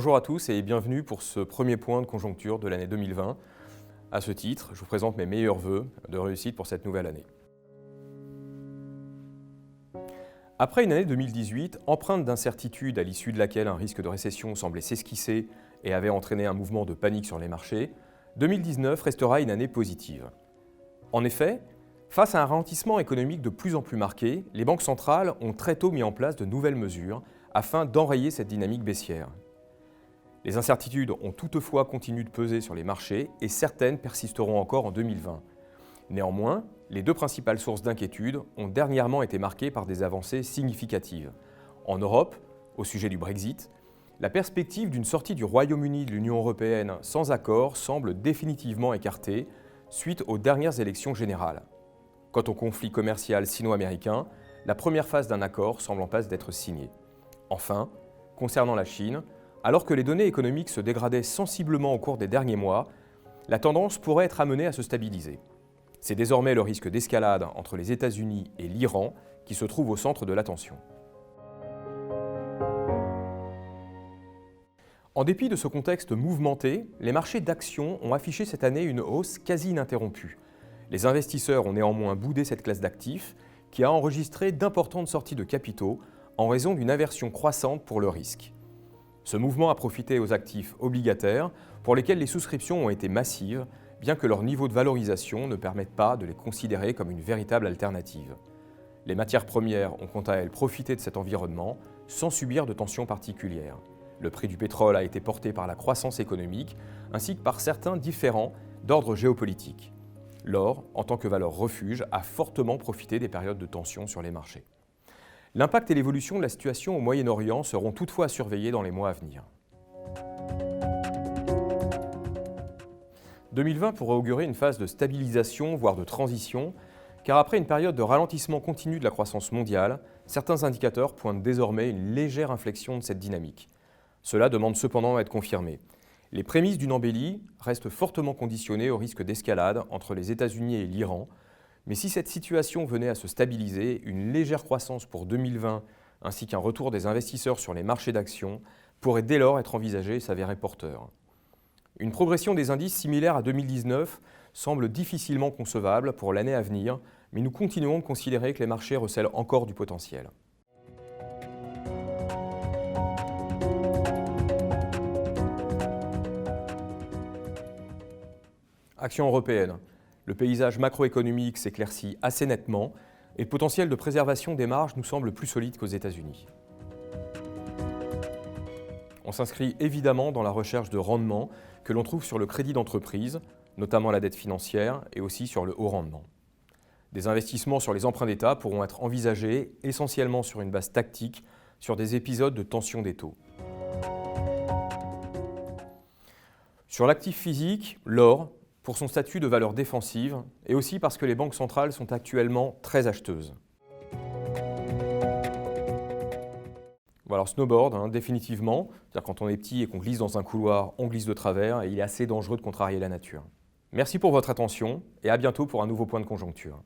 Bonjour à tous et bienvenue pour ce premier point de conjoncture de l'année 2020. À ce titre, je vous présente mes meilleurs vœux de réussite pour cette nouvelle année. Après une année 2018 empreinte d'incertitude à l'issue de laquelle un risque de récession semblait s'esquisser et avait entraîné un mouvement de panique sur les marchés, 2019 restera une année positive. En effet, face à un ralentissement économique de plus en plus marqué, les banques centrales ont très tôt mis en place de nouvelles mesures afin d'enrayer cette dynamique baissière. Les incertitudes ont toutefois continué de peser sur les marchés et certaines persisteront encore en 2020. Néanmoins, les deux principales sources d'inquiétude ont dernièrement été marquées par des avancées significatives. En Europe, au sujet du Brexit, la perspective d'une sortie du Royaume-Uni de l'Union européenne sans accord semble définitivement écartée suite aux dernières élections générales. Quant au conflit commercial sino-américain, la première phase d'un accord semble en passe d'être signée. Enfin, concernant la Chine, alors que les données économiques se dégradaient sensiblement au cours des derniers mois, la tendance pourrait être amenée à se stabiliser. C'est désormais le risque d'escalade entre les États-Unis et l'Iran qui se trouve au centre de l'attention. En dépit de ce contexte mouvementé, les marchés d'actions ont affiché cette année une hausse quasi ininterrompue. Les investisseurs ont néanmoins boudé cette classe d'actifs qui a enregistré d'importantes sorties de capitaux en raison d'une aversion croissante pour le risque. Ce mouvement a profité aux actifs obligataires pour lesquels les souscriptions ont été massives, bien que leur niveau de valorisation ne permette pas de les considérer comme une véritable alternative. Les matières premières ont quant à elles profité de cet environnement sans subir de tensions particulières. Le prix du pétrole a été porté par la croissance économique ainsi que par certains différends d'ordre géopolitique. L'or, en tant que valeur refuge, a fortement profité des périodes de tension sur les marchés. L'impact et l'évolution de la situation au Moyen-Orient seront toutefois à surveiller dans les mois à venir. 2020 pourrait augurer une phase de stabilisation, voire de transition, car après une période de ralentissement continu de la croissance mondiale, certains indicateurs pointent désormais une légère inflexion de cette dynamique. Cela demande cependant à être confirmé. Les prémices d'une embellie restent fortement conditionnées au risque d'escalade entre les États-Unis et l'Iran, mais si cette situation venait à se stabiliser, une légère croissance pour 2020 ainsi qu'un retour des investisseurs sur les marchés d'actions pourrait dès lors être envisagé et s'avérer porteur. Une progression des indices similaire à 2019 semble difficilement concevable pour l'année à venir, mais nous continuons de considérer que les marchés recèlent encore du potentiel. Action européenne. Le paysage macroéconomique s'éclaircit assez nettement et le potentiel de préservation des marges nous semble plus solide qu'aux États-Unis. On s'inscrit évidemment dans la recherche de rendement que l'on trouve sur le crédit d'entreprise, notamment la dette financière et aussi sur le haut rendement. Des investissements sur les emprunts d'État pourront être envisagés essentiellement sur une base tactique sur des épisodes de tension des taux. Sur l'actif physique, l'or, pour son statut de valeur défensive et aussi parce que les banques centrales sont actuellement très acheteuses. Alors snowboard, définitivement, c'est-à-dire quand on est petit et qu'on glisse dans un couloir, on glisse de travers et il est assez dangereux de contrarier la nature. Merci pour votre attention et à bientôt pour un nouveau point de conjoncture.